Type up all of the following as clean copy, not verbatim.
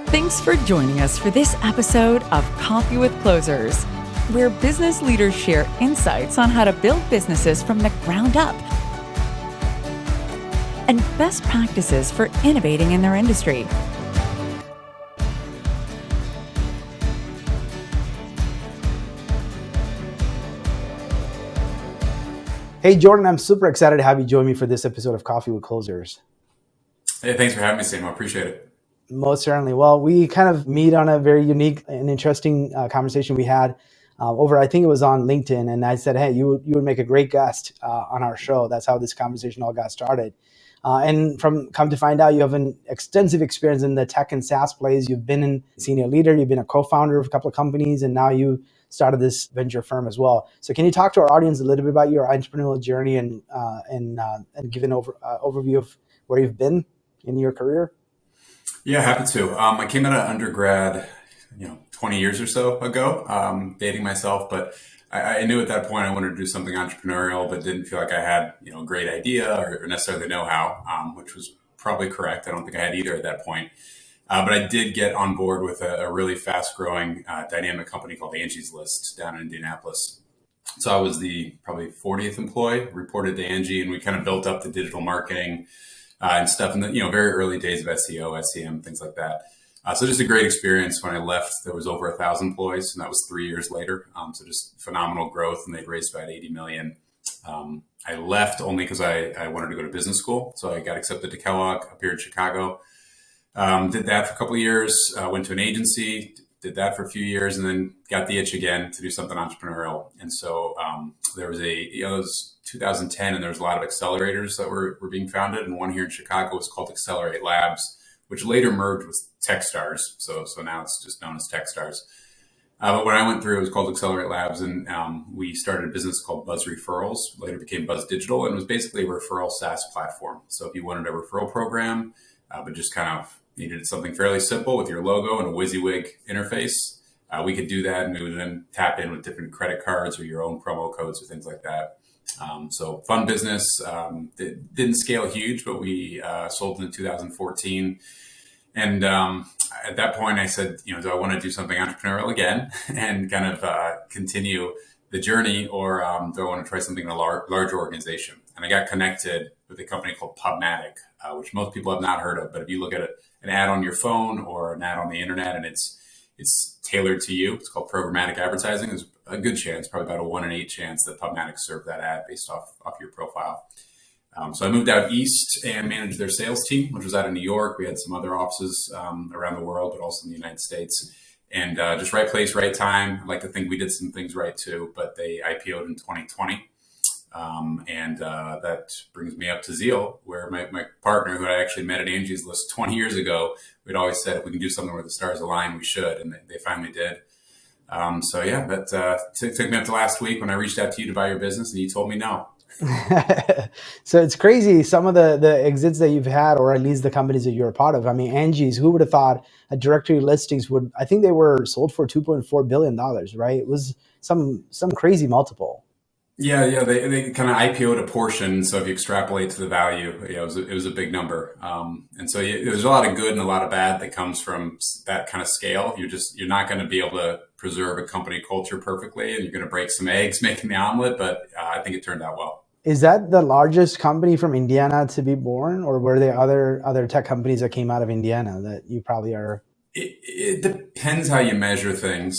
Thanks for joining us for this episode of Coffee with Closers, where business leaders share insights on how to build businesses from the ground up and best practices for innovating in their industry. Hey, Jordan, I'm super excited to have you join me for this episode of Coffee with Closers. Hey, thanks for having me, Sam. I appreciate it. Most certainly. Well, we kind of meet on a very unique and interesting conversation we had over, I think it was on LinkedIn. And I said, hey, you would make a great guest on our show. That's how this conversation all got started. And come to find out, you have an extensive experience in the tech and SaaS plays. You've been a senior leader, you've been a co-founder of a couple of companies, and now you started this venture firm as well. So can you talk to our audience a little bit about your entrepreneurial journey and give an overview of where you've been in your career? Yeah, happy to. I came out of undergrad, 20 years or so ago, dating myself, but I knew at that point I wanted to do something entrepreneurial, but didn't feel like I had, a great idea or necessarily know-how, which was probably correct. I don't think I had either at that point. But I did get on board with a really fast-growing dynamic company called Angie's List down in Indianapolis. So I was the probably 40th employee, reported to Angie, and we kind of built up the digital marketing and stuff in the very early days of SEO, SEM, things like that. So just a great experience. When I left, there was over 1,000 employees, and that was 3 years later. So just phenomenal growth, and they'd raised about 80 million. I left only because I wanted to go to business school. So I got accepted to Kellogg up here in Chicago. Did that for a couple of years, went to an agency, did that for a few years, and then got the itch again to do something entrepreneurial. And so there was it was 2010, and there was a lot of accelerators that were being founded. And one here in Chicago was called Accelerate Labs, which later merged with Techstars. So now it's just known as Techstars. But when I went through, it was called Accelerate Labs, and we started a business called Buzz Referrals, later became Buzz Digital, and it was basically a referral SaaS platform. So if you wanted a referral program, but just kind of needed something fairly simple with your logo and a WYSIWYG interface, we could do that, and we would then tap in with different credit cards or your own promo codes or things like that. So fun business. It didn't scale huge, but we sold in 2014. And at that point, I said, do I want to do something entrepreneurial again and kind of continue the journey, or do I want to try something in a larger organization? And I got connected with a company called PubMatic, which most people have not heard of. But if you look at an ad on your phone or an ad on the internet, and it's tailored to you, it's called programmatic advertising. There's a good chance, probably about a 1 in 8 chance, that PubMatic served that ad based off your profile. So I moved out east and managed their sales team, which was out of New York. We had some other offices around the world, but also in the United States. And just right place, right time. I'd like to think we did some things right too, but they IPO'd in 2020. And that brings me up to Zeal, where my partner, who I actually met at Angie's List 20 years ago, we'd always said if we can do something where the stars align, we should, and they finally did. That took me up to last week when I reached out to you to buy your business, and you told me no. So it's crazy, some of the exits that you've had, or at least the companies that you're a part of. I mean, Angie's, who would have thought a directory listings I think they were sold for $2.4 billion, right? It was some crazy multiple. Yeah, they kind of IPO'd a portion. So if you extrapolate to the value, it was a big number. And so there's a lot of good and a lot of bad that comes from that kind of scale. You're not going to be able to preserve a company culture perfectly, and you're going to break some eggs making the omelet, but I think it turned out well. Is that the largest company from Indiana to be born, or were there other tech companies that came out of Indiana that you probably are? It depends how you measure things.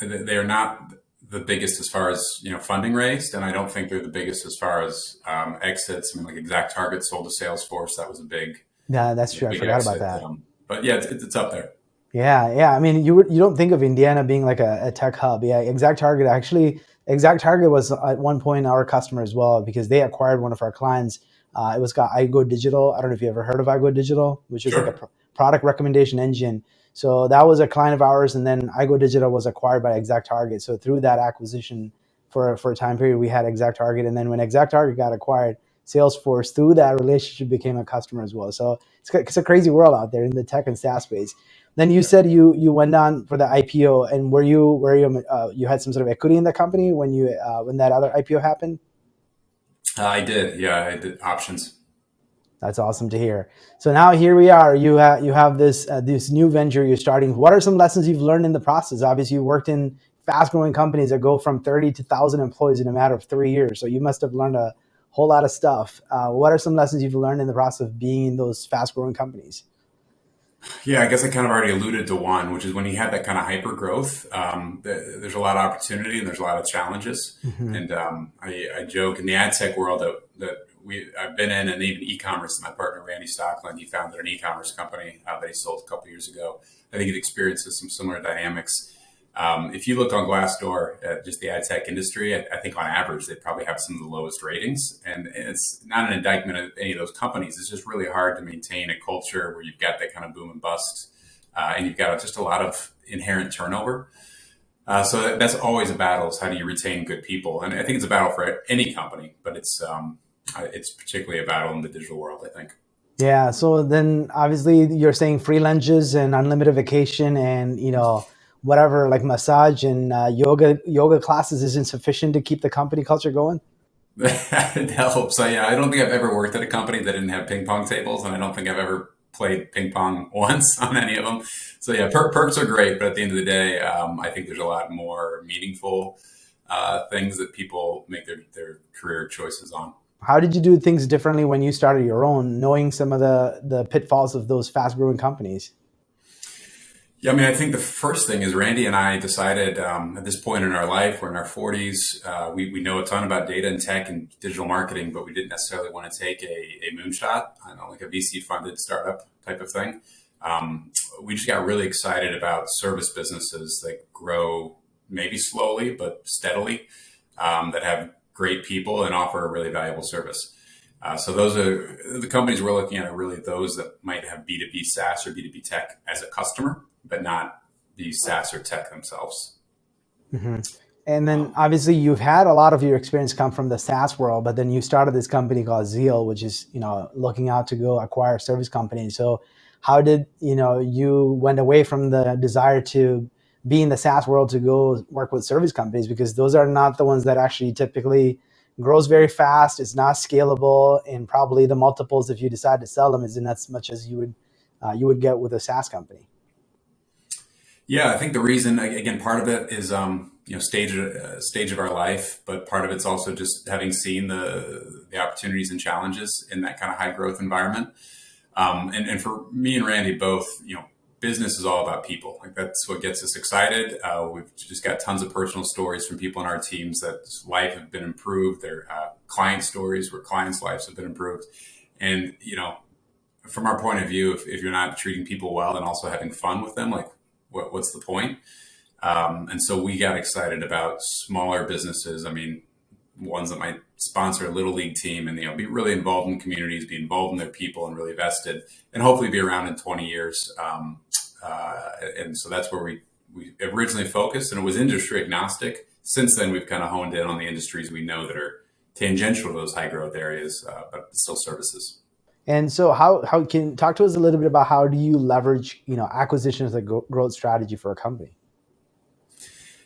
They're not the biggest as far as funding raised, and I don't think they're the biggest as far as exits. I mean, like ExactTarget sold to Salesforce. That was a big. Yeah, that's true. I forgot about that. But yeah, it's up there. Yeah. I mean, you don't think of Indiana being like a tech hub. Yeah, ExactTarget was at one point our customer as well, because they acquired one of our clients. It was called iGo Digital. I don't know if you ever heard of iGo Digital, which is like a product recommendation engine. So that was a client of ours, and then iGo Digital was acquired by ExactTarget. So through that acquisition, for a time period, we had ExactTarget, and then when ExactTarget got acquired, Salesforce, through that relationship, became a customer as well. So it's a crazy world out there in the tech and SaaS space. Then you said you went on for the IPO, and were you had some sort of equity in the company when that other IPO happened? I did. Yeah, I did options. That's awesome to hear. So now here we are. You have this new venture you're starting. What are some lessons you've learned in the process? Obviously, you worked in fast growing companies that go from 30 to 1,000 employees in a matter of 3 years. So you must have learned a whole lot of stuff. What are some lessons you've learned in the process of being in those fast growing companies? Yeah, I guess I kind of already alluded to one, which is when you have that kind of hyper growth, there's a lot of opportunity and there's a lot of challenges. Mm-hmm. And I joke in the ad tech world that I've been in, and even e-commerce. My partner Randy Stockland, he founded an e-commerce company that he sold a couple years ago. I think it experiences some similar dynamics. If you look on Glassdoor at just the ad tech industry, I think on average they probably have some of the lowest ratings. And it's not an indictment of any of those companies. It's just really hard to maintain a culture where you've got that kind of boom and bust, and you've got just a lot of inherent turnover. So that's always a battle: is how do you retain good people? And I think it's a battle for any company, but it's particularly a battle in the digital world, I think. Yeah. So then obviously you're saying free lunches and unlimited vacation and, whatever, like massage and yoga classes is insufficient to keep the company culture going. It helps. I don't think I've ever worked at a company that didn't have ping pong tables, and I don't think I've ever played ping pong once on any of them. So yeah, perks are great, but at the end of the day, I think there's a lot more meaningful things that people make their career choices on. How did you do things differently when you started your own, knowing some of the pitfalls of those fast growing companies? Yeah, I mean, I think the first thing is Randy and I decided at this point in our life, we're in our 40s, we know a ton about data and tech and digital marketing, but we didn't necessarily want to take a moonshot, I don't know, like a VC funded startup type of thing. We just got really excited about service businesses that grow maybe slowly, but steadily, that have great people and offer a really valuable service. So those are the companies we're looking at, are really those that might have B2B SaaS or B2B tech as a customer, but not the SaaS or tech themselves. Mm-hmm. And then obviously you've had a lot of your experience come from the SaaS world, but then you started this company called Zeal, which is, looking out to go acquire service companies. So how did, you went away from the desire to be in the SaaS world to go work with service companies? Because those are not the ones that actually typically grows very fast. It's not scalable, and probably the multiples, if you decide to sell them, isn't as much as you would get with a SaaS company. Yeah, I think the reason, again, part of it is stage of our life, but part of it's also just having seen the opportunities and challenges in that kind of high growth environment. And for me and Randy both, business is all about people. Like, that's what gets us excited. We've just got tons of personal stories from people in our teams that life have been improved. They're client stories where clients' lives have been improved. And, from our point of view, if you're not treating people well and also having fun with them, like what's the point? And so we got excited about smaller businesses. I mean, ones that might sponsor a little league team and, be really involved in communities, be involved in their people and really vested, and hopefully be around in 20 years. And so that's where we originally focused, and it was industry agnostic. Since then, we've kind of honed in on the industries we know that are tangential to those high growth areas, but still services. And so how can you talk to us a little bit about how do you leverage, acquisition as a growth strategy for a company?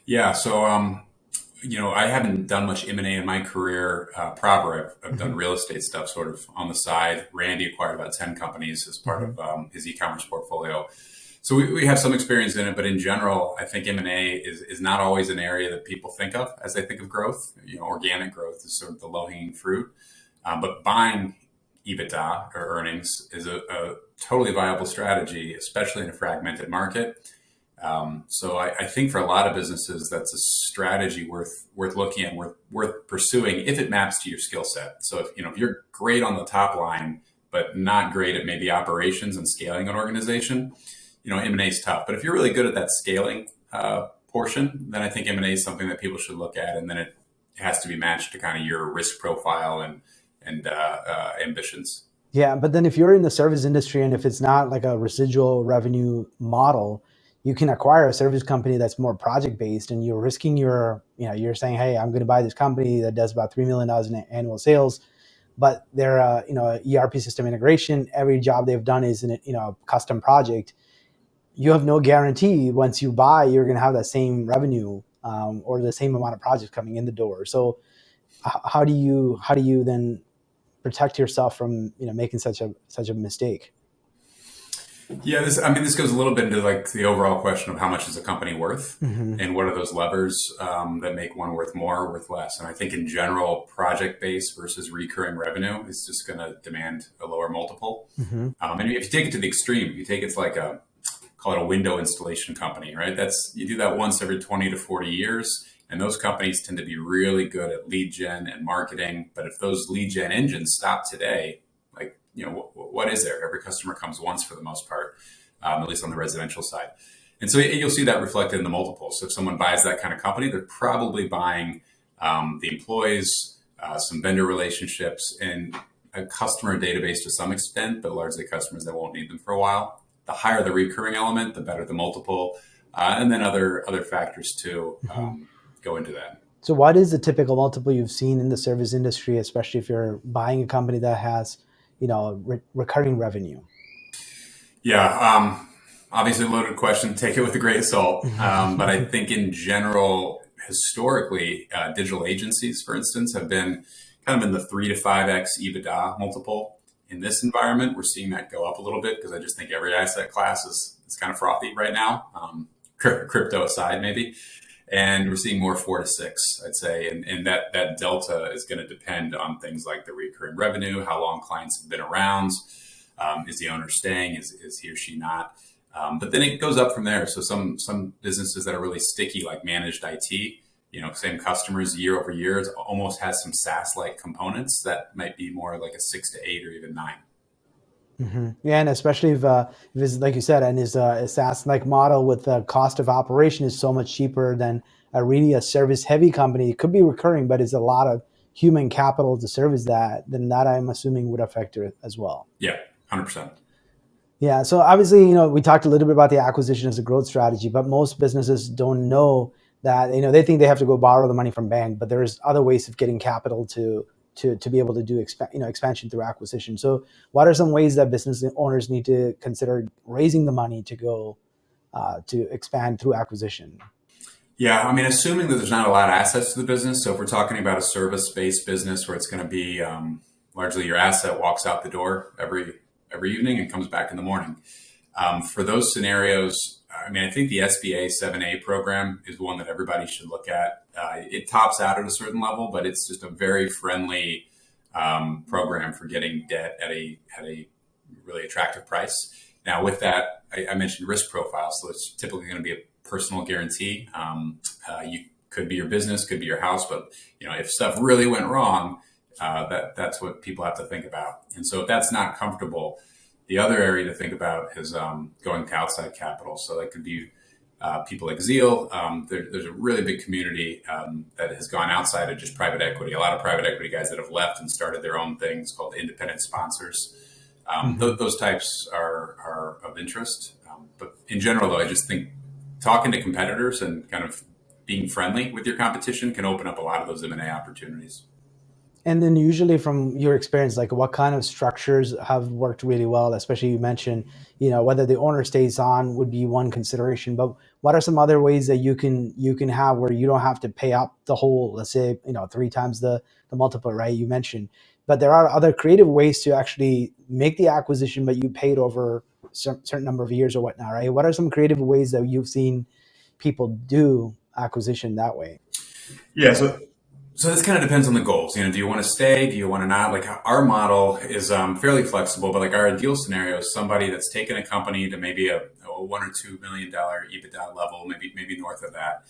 Yeah. So, I haven't done much M&A in my career proper. I've done real estate stuff sort of on the side. Randy acquired about 10 companies as part of his e-commerce portfolio. So we have some experience in it, but in general, I think M&A is not always an area that people think of as they think of growth. Organic growth is sort of the low-hanging fruit. But buying EBITDA or earnings is a totally viable strategy, especially in a fragmented market. So I think for a lot of businesses, that's a strategy worth looking at, worth pursuing if it maps to your skill set. So if you're great on the top line, but not great at maybe operations and scaling an organization, M&A is tough. But if you're really good at that scaling portion, then I think M&A is something that people should look at, and then it has to be matched to kind of your risk profile and ambitions. Yeah, but then if you're in the service industry and if it's not like a residual revenue model, you can acquire a service company that's more project based, and you're risking you're saying, hey, I'm going to buy this company that does about $3 million in annual sales, but they're ERP system integration. Every job they've done is in a custom project. You have no guarantee once you buy, you're going to have that same revenue or the same amount of projects coming in the door. So how do you then protect yourself from making such a mistake? Yeah, this goes a little bit into like the overall question of how much is a company worth, Mm-hmm. and what are those levers that make one worth more or worth less. And I think in general, project-based versus recurring revenue is just going to demand a lower multiple. Mm-hmm. And if you take it to the extreme, you take it to like call it a window installation company, right? You do that once every 20 to 40 years. And those companies tend to be really good at lead gen and marketing. But if those lead gen engines stop today, like, what is there? Every customer comes once for the most part, at least on the residential side. And so you'll see that reflected in the multiples. So if someone buys that kind of company, they're probably buying the employees, some vendor relationships, and a customer database to some extent, but largely customers that won't need them for a while. The higher the recurring element, the better the multiple. And then other factors too go into that. So what is the typical multiple you've seen in the service industry, especially if you're buying a company that has, recurring revenue? Yeah, obviously a loaded question. Take it with a grain of salt. But I think in general, historically, digital agencies, for instance, have been kind of in the 3 to 5x EBITDA multiple. In this environment, we're seeing that go up a little bit because I just think every asset class is kind of frothy right now, crypto aside maybe. And we're seeing more 4 to 6, I'd say. And that delta is going to depend on things like the recurring revenue, how long clients have been around, is the owner staying, is he or she not? But then it goes up from there. So some businesses that are really sticky, like managed IT, same customers year over year, it almost has some SaaS-like components that might be more like a 6 to 8 or even 9. Mm-hmm. Yeah, and especially if it's like you said, and is a SaaS-like model with the cost of operation is so much cheaper than a service-heavy company. It could be recurring, but it's a lot of human capital to service that. Then that I'm assuming would affect it as well. Yeah, 100%. Yeah. So obviously, we talked a little bit about the acquisition as a growth strategy, but most businesses don't know that. They think they have to go borrow the money from bank, but there's other ways of getting capital to be able to do expansion through acquisition. So what are some ways that business owners need to consider raising the money to go to expand through acquisition? Yeah, I mean, assuming that there's not a lot of assets to the business. So if we're talking about a service-based business where it's going to be largely your asset walks out the door every evening and comes back in the morning. For those scenarios, I mean, I think the SBA 7A program is one that everybody should look at. It tops out at a certain level, but it's just a very friendly program for getting debt at a really attractive price. Now, with that, I mentioned risk profile, so it's typically going to be a personal guarantee. You could be your business, could be your house, but if stuff really went wrong, that's what people have to think about. And so if that's not comfortable, the other area to think about is going to outside capital. So that could be people like Zeal. There's a really big community that has gone outside of just private equity. A lot of private equity guys that have left and started their own things called independent sponsors. Those types are of interest. But in general, though, I just think talking to competitors and kind of being friendly with your competition can open up a lot of those M&A opportunities. And then usually from your experience, like what kind of structures have worked really well, especially you mentioned, whether the owner stays on would be one consideration, but what are some other ways that you can have where you don't have to pay up the whole, let's say, 3 times the multiple, right? You mentioned, but there are other creative ways to actually make the acquisition, but you paid over a certain number of years or whatnot, right? What are some creative ways that you've seen people do acquisition that way? Yeah. So this kind of depends on the goals. Do you want to stay? Do you want to not? Like our model is fairly flexible, but like our ideal scenario is somebody that's taken a company to maybe a $1 or $2 million EBITDA level, maybe north of that.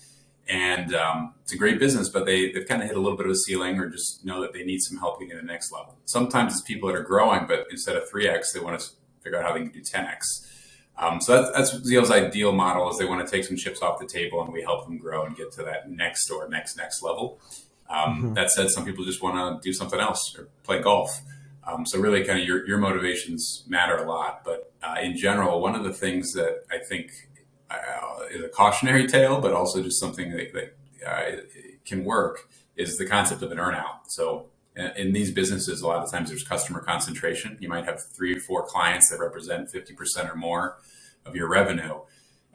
And it's a great business, but they've kind of hit a little bit of a ceiling or just know that they need some help getting to the next level. Sometimes it's people that are growing, but instead of 3X, they want to figure out how they can do 10X. So that's Zeal's ideal model is they want to take some chips off the table and we help them grow and get to that next or next level. That said, some people just want to do something else or play golf. So really kind of your motivations matter a lot. But in general, one of the things that I think is a cautionary tale, but also just something that can work is the concept of an earnout. So in these businesses, a lot of times there's customer concentration. You might have 3 or 4 clients that represent 50% or more of your revenue.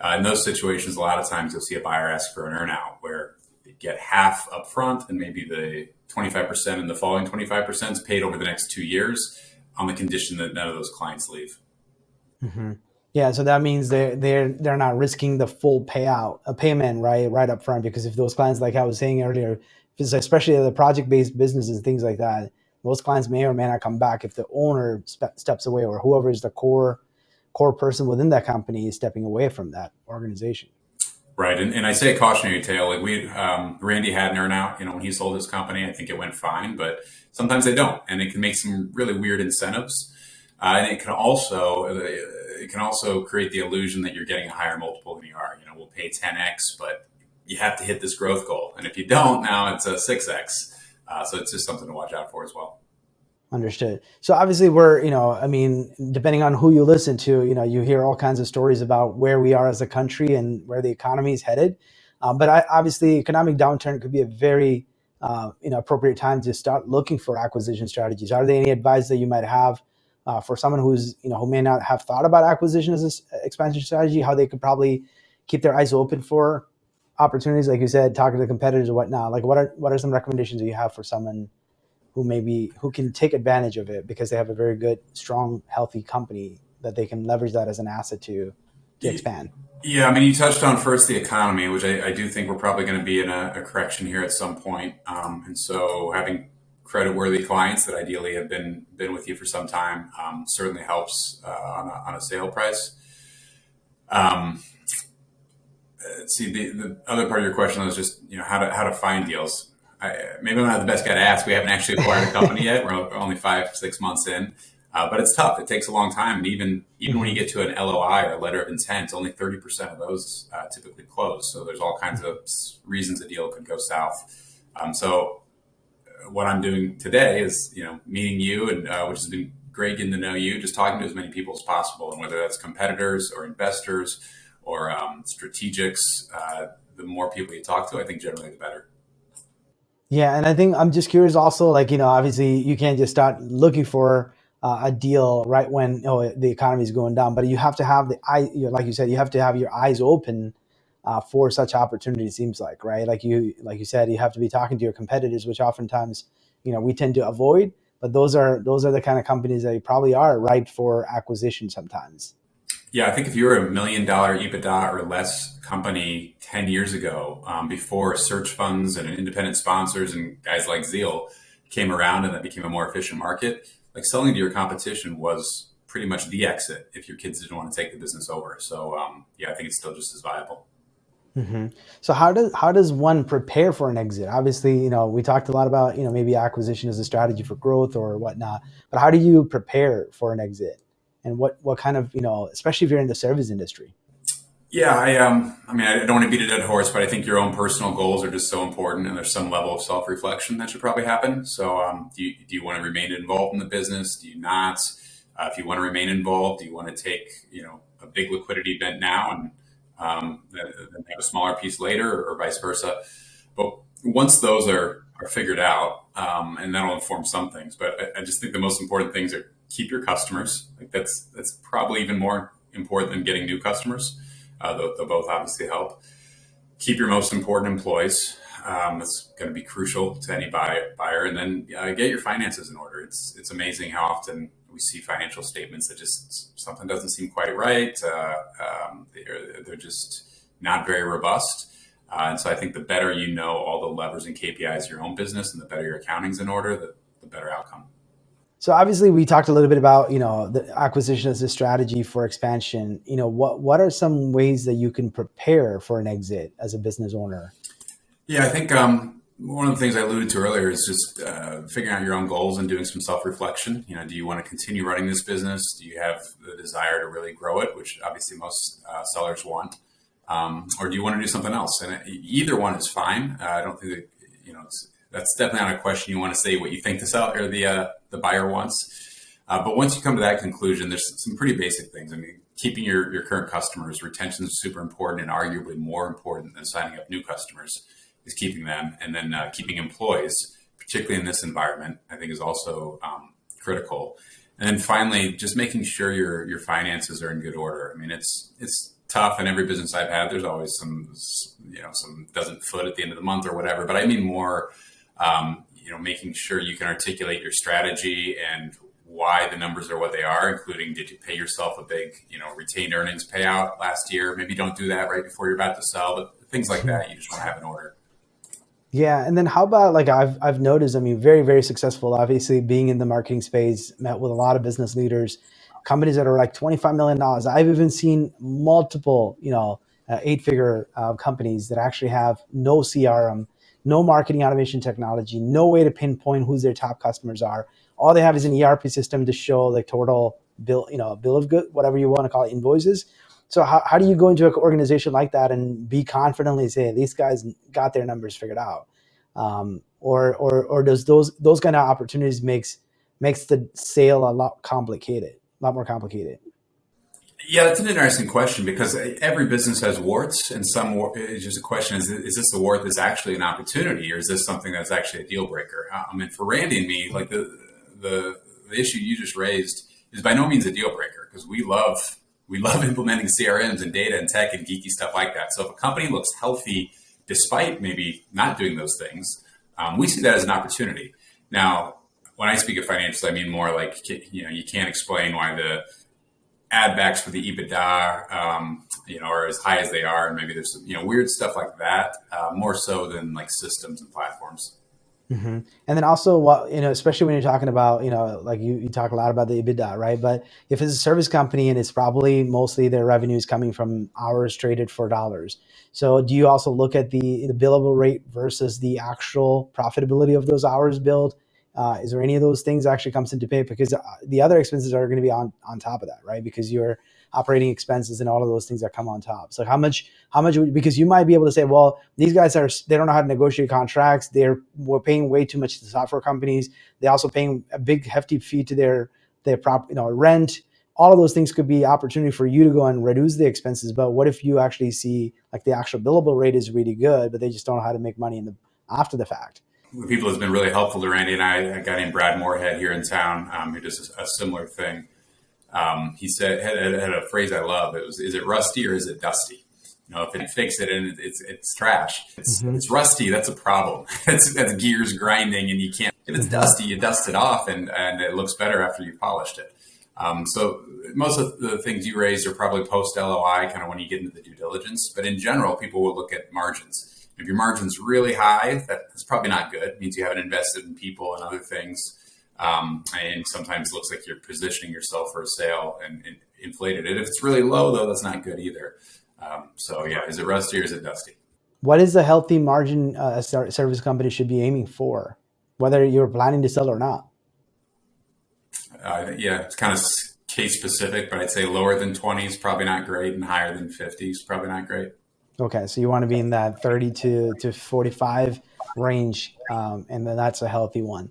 In those situations, a lot of times you'll see a buyer ask for an earnout where get half up front and maybe the 25% and the following 25% is paid over the next 2 years on the condition that none of those clients leave. Mm-hmm. Yeah, so that means they're not risking the full payment right up front, because if those clients, like I was saying earlier, if it's especially the project-based businesses and things like that, those clients may or may not come back if the owner steps away, or whoever is the core person within that company is stepping away from that organization. Right, and I say a cautionary tale. Like Randy had an earnout. When he sold his company, I think it went fine, but sometimes they don't, and it can make some really weird incentives. And it can also create the illusion that you're getting a higher multiple than you are. We'll pay 10x, but you have to hit this growth goal, and if you don't, now it's a 6x. So it's just something to watch out for as well. Understood. So obviously depending on who you listen to, you hear all kinds of stories about where we are as a country and where the economy is headed. But obviously, economic downturn could be a very appropriate time to start looking for acquisition strategies. Are there any advice that you might have for someone who's who may not have thought about acquisition as an expansion strategy, how they could probably keep their eyes open for opportunities, like you said, talking to competitors or whatnot? Like what are some recommendations that you have for someone who can take advantage of it because they have a very good, strong, healthy company that they can leverage that as an asset to expand? Yeah, you touched on first the economy, which I do think we're probably going to be in a correction here at some point. And so having creditworthy clients that ideally have been with you for some time certainly helps on a sale price. Let's see, the other part of your question was just how to find deals. Maybe I'm not the best guy to ask. We haven't actually acquired a company yet. We're only 5-6 months in, but it's tough. It takes a long time, and even when you get to an LOI or a letter of intent, only 30% of those typically close. So there's all kinds of reasons a deal could go south. So what I'm doing today is meeting you, and which has been great getting to know you, just talking to as many people as possible, and whether that's competitors or investors or strategics. The more people you talk to, I think generally the better. Yeah, and I think I'm just curious also, obviously you can't just start looking for a deal right when the economy is going down, but you have to have like you said, you have to have your eyes open for such opportunities. Seems like, right? Like you said, you have to be talking to your competitors, which oftentimes we tend to avoid. But those are the kind of companies that probably are ripe for acquisition sometimes. Yeah, I think if you were $1 million EBITDA or less company 10 years ago, before search funds and independent sponsors and guys like Zeal came around and that became a more efficient market, like selling to your competition was pretty much the exit if your kids didn't want to take the business over. So yeah, I think it's still just as viable. Mm-hmm. So how does one prepare for an exit? Obviously, we talked a lot about maybe acquisition as a strategy for growth or whatnot, but how do you prepare for an exit? And what kind of, especially if you're in the service industry? Yeah, I don't want to beat a dead horse, but I think your own personal goals are just so important, and there's some level of self-reflection that should probably happen. So do you want to remain involved in the business? Do you not? If you want to remain involved, do you want to take, a big liquidity event now and then have a smaller piece later, or vice versa? But once those are figured out, and that'll inform some things, but I just think the most important things are keep your customers. Like that's probably even more important than getting new customers. They'll both obviously help. Keep your most important employees. That's going to be crucial to any buyer. And then get your finances in order. It's amazing how often we see financial statements that just something doesn't seem quite right. They're just not very robust. And so I think the better all the levers and KPIs of your own business, and the better your accounting's in order, the better outcome. So obviously we talked a little bit about, the acquisition as a strategy for expansion. What are some ways that you can prepare for an exit as a business owner? Yeah, I think one of the things I alluded to earlier is just figuring out your own goals and doing some self-reflection. Do you want to continue running this business? Do you have the desire to really grow it, which obviously most sellers want? Or do you want to do something else? And either one is fine. I don't think that, that's definitely not a question you want to say what you think the seller or the buyer wants. But once you come to that conclusion, there's some pretty basic things. Keeping your current customers, retention is super important, and arguably more important than signing up new customers is keeping them. And then keeping employees, particularly in this environment, I think is also critical. And then finally, just making sure your finances are in good order. It's tough in every business I've had. There's always some some doesn't foot at the end of the month or whatever. But I mean more, making sure you can articulate your strategy and why the numbers are what they are, including did you pay yourself a big, retained earnings payout last year? Maybe don't do that right before you're about to sell, but things like that, you just want to have in order. Yeah. And then how about, like, I've noticed, I mean, very, very successful, obviously being in the marketing space, met with a lot of business leaders, companies that are like $25 million. I've even seen multiple, 8-figure companies that actually have no CRM, no marketing automation technology, no way to pinpoint who their top customers are. All they have is an ERP system to show like total bill, bill of good, whatever you want to call it, invoices. So how do you go into an organization like that and be confidently say these guys got their numbers figured out, or does those kind of opportunities makes the sale a lot more complicated? Yeah, that's an interesting question because every business has warts, and it's just a question: is this a wart that's actually an opportunity, or is this something that's actually a deal breaker? I mean, for Randy and me, like the issue you just raised is by no means a deal breaker because we love implementing CRMs and data and tech and geeky stuff like that. So if a company looks healthy despite maybe not doing those things, we see that as an opportunity. Now, when I speak of financials, I mean more like you can't explain why the add backs for the EBITDA, are as high as they are. And maybe there's, weird stuff like that, more so than like systems and platforms. Mm-hmm. And then also, especially when you're talking about, like you talk a lot about the EBITDA, right? But if it's a service company and it's probably mostly their revenues coming from hours traded for dollars. So do you also look at the billable rate versus the actual profitability of those hours billed? Is there any of those things that actually comes into play? Because the other expenses are going to be on top of that, right? Because your operating expenses and all of those things that come on top. So how much, because you might be able to say, well, these guys they don't know how to negotiate contracts. We're paying way too much to software companies. They also paying a big hefty fee to their rent. All of those things could be opportunity for you to go and reduce the expenses. But what if you actually see like the actual billable rate is really good, but they just don't know how to make money after the fact? The people has been really helpful to Randy and I. A guy named Brad Moorhead here in town who does a similar thing. He said had a phrase I love. It was, "Is it rusty or is it dusty?" If it fix it and it's trash, it's rusty. That's a problem. That's gears grinding, and you can't. If it's dusty, you dust it off, and it looks better after you polished it. So most of the things you raised are probably post LOI, kind of when you get into the due diligence. But in general, people will look at margins. If your margin's really high, that's probably not good. It means you haven't invested in people and other things. And sometimes it looks like you're positioning yourself for a sale and inflated it. If it's really low, though, that's not good either. Is it rusty or is it dusty? What is the healthy margin a service company should be aiming for, whether you're planning to sell or not? It's kind of case specific, but I'd say lower than 20 is probably not great, and higher than 50 is probably not great. Okay, so you want to be in that 30 to 45 range, and then that's a healthy one.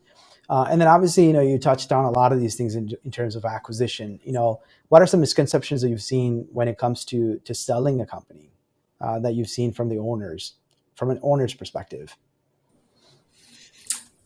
And then obviously, you touched on a lot of these things in terms of acquisition. What are some misconceptions that you've seen when it comes to selling a company that you've seen from an owner's perspective?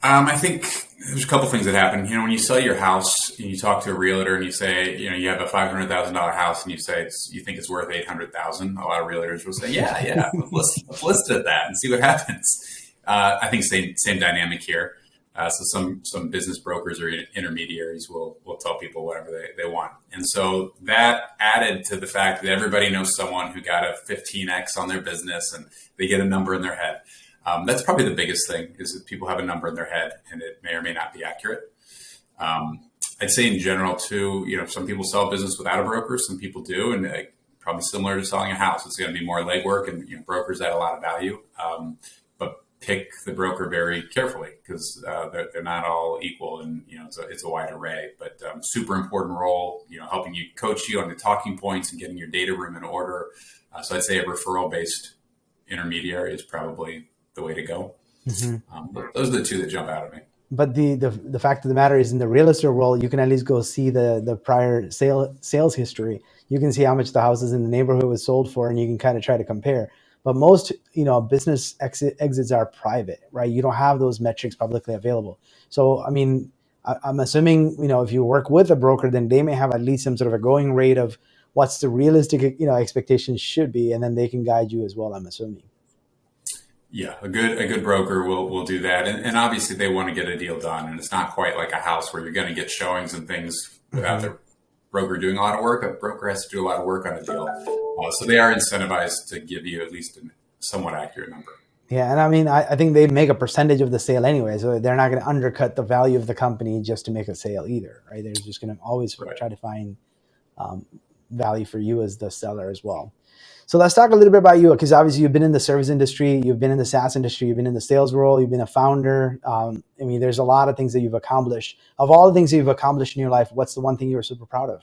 I think there's a couple things that happen. When you sell your house, you talk to a realtor and you say, you have a $500,000 house and you say you think it's worth $800,000. A lot of realtors will say, yeah, let's list it at that and see what happens. I think same dynamic here. So some business brokers or intermediaries will tell people whatever they want. And so that added to the fact that everybody knows someone who got a 15X on their business and they get a number in their head. That's probably the biggest thing, is that people have a number in their head and it may or may not be accurate. I'd say in general too, some people sell business without a broker, some people do, and probably similar to selling a house. It's going to be more legwork, and brokers add a lot of value. But pick the broker very carefully, because they're not all equal, and it's a wide array. But super important role, helping you, coach you on the talking points and getting your data room in order. So I'd say a referral based intermediary is probably the way to go. But those are the two that jump out at me. But the fact of the matter is, in the real estate world, you can at least go see the prior sales history. You can see how much the houses in the neighborhood was sold for, and you can kind of try to compare. But most business exits are private, right? You don't have those metrics publicly available. So I mean, I'm assuming if you work with a broker, then they may have at least some sort of a going rate of what's the realistic expectations should be, and then they can guide you as well, I'm assuming. Yeah, a good broker will do that, and obviously they want to get a deal done, and it's not quite like a house where you're going to get showings and things without Hmm. the broker doing a lot of work. A broker has to do a lot of work on a deal, so they are incentivized to give you at least a somewhat accurate number. Yeah, and I mean, I think they make a percentage of the sale anyway, so they're not going to undercut the value of the company just to make a sale either, right? They're just going to always Right. try to find um, value for you as the seller as well. So let's talk a little bit about you, because obviously you've been in the service industry, you've been in the SaaS industry, you've been in the sales role, you've been a founder. I mean, there's a lot of things that you've accomplished. Of all the things that you've accomplished in your life, what's the one thing you're super proud of?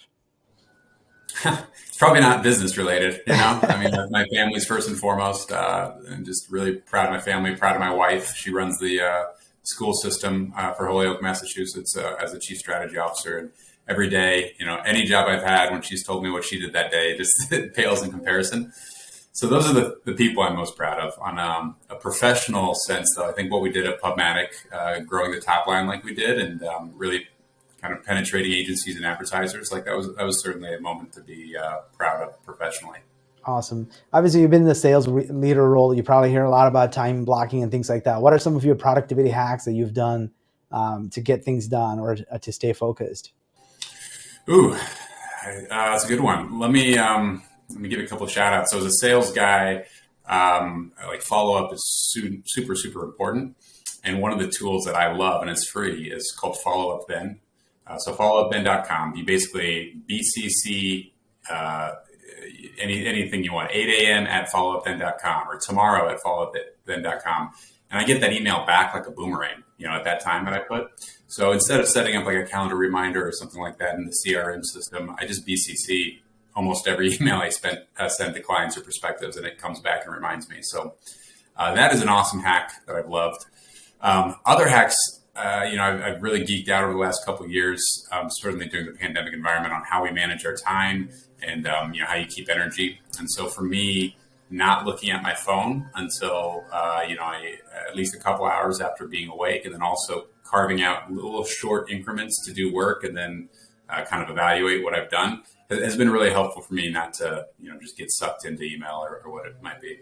It's probably not business related, you know. I mean, my family's first and foremost, and just really proud of my family, proud of my wife. She runs the school system for Holyoke, Massachusetts, as a chief strategy officer. And every day, you know, any job I've had, when she's told me what she did that day, just it pales in comparison. So those are the people I'm most proud of. On a professional sense, though, I think what we did at PubMatic, growing the top line like we did, and really kind of penetrating agencies and advertisers, like that was certainly a moment to be proud of professionally. Awesome. Obviously, you've been in the sales leader role. You probably hear a lot about time blocking and things like that. What are some of your productivity hacks that you've done to get things done or to stay focused? Ooh, that's a good one. Let me give a couple of shout outs. So as a sales guy, like follow up is super important. And one of the tools that I love, and it's free, is called Follow Up Then. So followupben.com. You basically BCC anything you want, 8 a.m. at followupben.com or tomorrow at followupben.com. And I get that email back like a boomerang, you know, at that time that I put. So instead of setting up like a calendar reminder or something like that in the CRM system, I just BCC almost every email I send to clients or prospectives, and it comes back and reminds me. So that is an awesome hack that I've loved. Other hacks, I've really geeked out over the last couple of years, certainly during the pandemic environment, on how we manage our time and how you keep energy. And so for me, not looking at my phone until at least a couple hours after being awake, and then also carving out little short increments to do work, and then kind of evaluate what I've done has been really helpful for me, not to just get sucked into email or what it might be.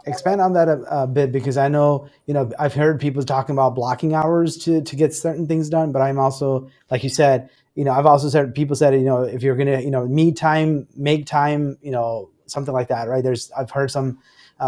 Expand on that a bit, because I know, I've heard people talking about blocking hours to get certain things done, but I'm also, like you said, I've also said, people said, if you're going to, me time, make time, something like that, right? I've heard some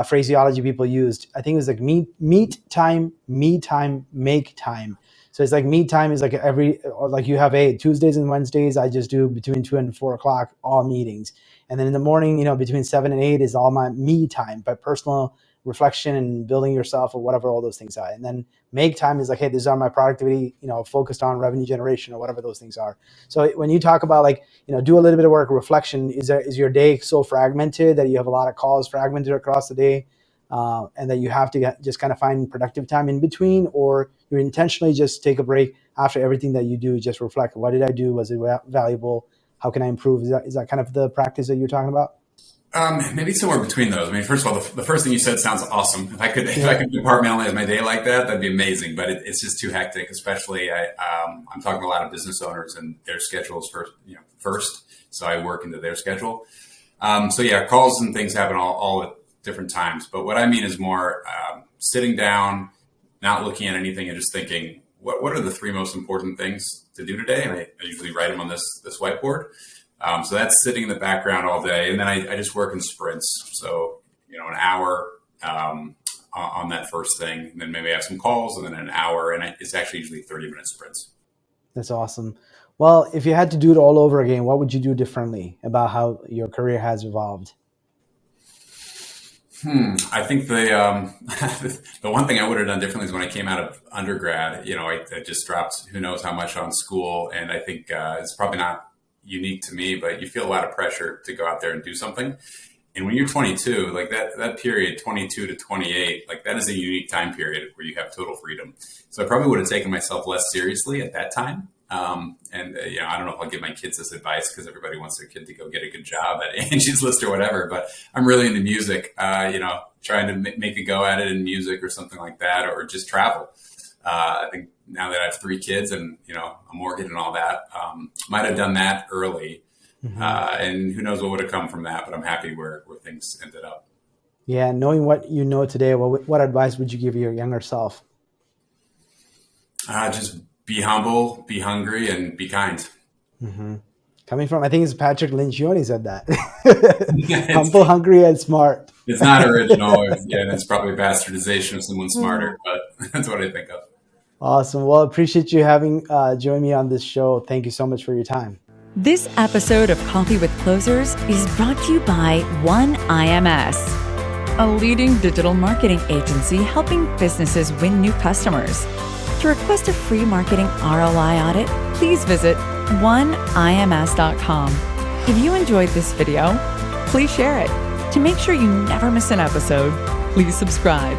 phraseology people used. I think it was like meet time, me time, make time. So it's like me time is like like you have Tuesdays and Wednesdays, I just do between 2 and 4 o'clock, all meetings. And then in the morning, between 7 and 8 is all my me time, by personal reflection and building yourself or whatever all those things are. And then make time is like, hey, these are my productivity, focused on revenue generation or whatever those things are. So when you talk about like, do a little bit of work, reflection, is your day so fragmented that you have a lot of calls fragmented across the day, and that you have to just kind of find productive time in between, or you intentionally just take a break after everything that you do, just reflect, what did I do? Was it valuable? How can I improve? Is that kind of the practice that you're talking about? Maybe somewhere between those. I mean, first of all, the first thing you said sounds awesome. If Yeah. I could compartmentalize my day like that, that'd be amazing. But it's just too hectic. Especially, I'm talking to a lot of business owners, and their schedules first. So I work into their schedule. So yeah, calls and things happen all at different times. But what I mean is more sitting down, not looking at anything, and just thinking, what are the three most important things to do today? And I usually write them on this whiteboard. So that's sitting in the background all day. And then I just work in sprints. So, an hour on that first thing, and then maybe I have some calls, and then an hour. And it's actually usually 30-minute sprints. That's awesome. Well, if you had to do it all over again, what would you do differently about how your career has evolved? I think the the one thing I would have done differently is when I came out of undergrad. I just dropped who knows how much on school, and I think it's probably not unique to me, but you feel a lot of pressure to go out there and do something. And when you're 22, like that period, 22 to 28, like that is a unique time period where you have total freedom. So I probably would have taken myself less seriously at that time. I don't know if I'll give my kids this advice, because everybody wants their kid to go get a good job at Angie's List or whatever, but I'm really into music, trying to make a go at it in music or something like that, or just travel. I think now that I have 3 kids and, a mortgage and all that, might have done that early. Mm-hmm. And who knows what would have come from that, but I'm happy where things ended up. Yeah, knowing what you know today, what advice would you give your younger self? Just be humble, be hungry, and be kind. Mm-hmm. Coming from, I think it's Patrick Lencioni said that. it's, Humble, hungry, and smart. it's not original. Yeah, it's probably a bastardization of someone smarter, but that's what I think of. Awesome. Well, appreciate you having joined me on this show. Thank you so much for your time. This episode of Coffee with Closers is brought to you by One IMS, a leading digital marketing agency helping businesses win new customers. To request a free marketing ROI audit, please visit oneims.com. If you enjoyed this video, please share it. To make sure you never miss an episode, please subscribe.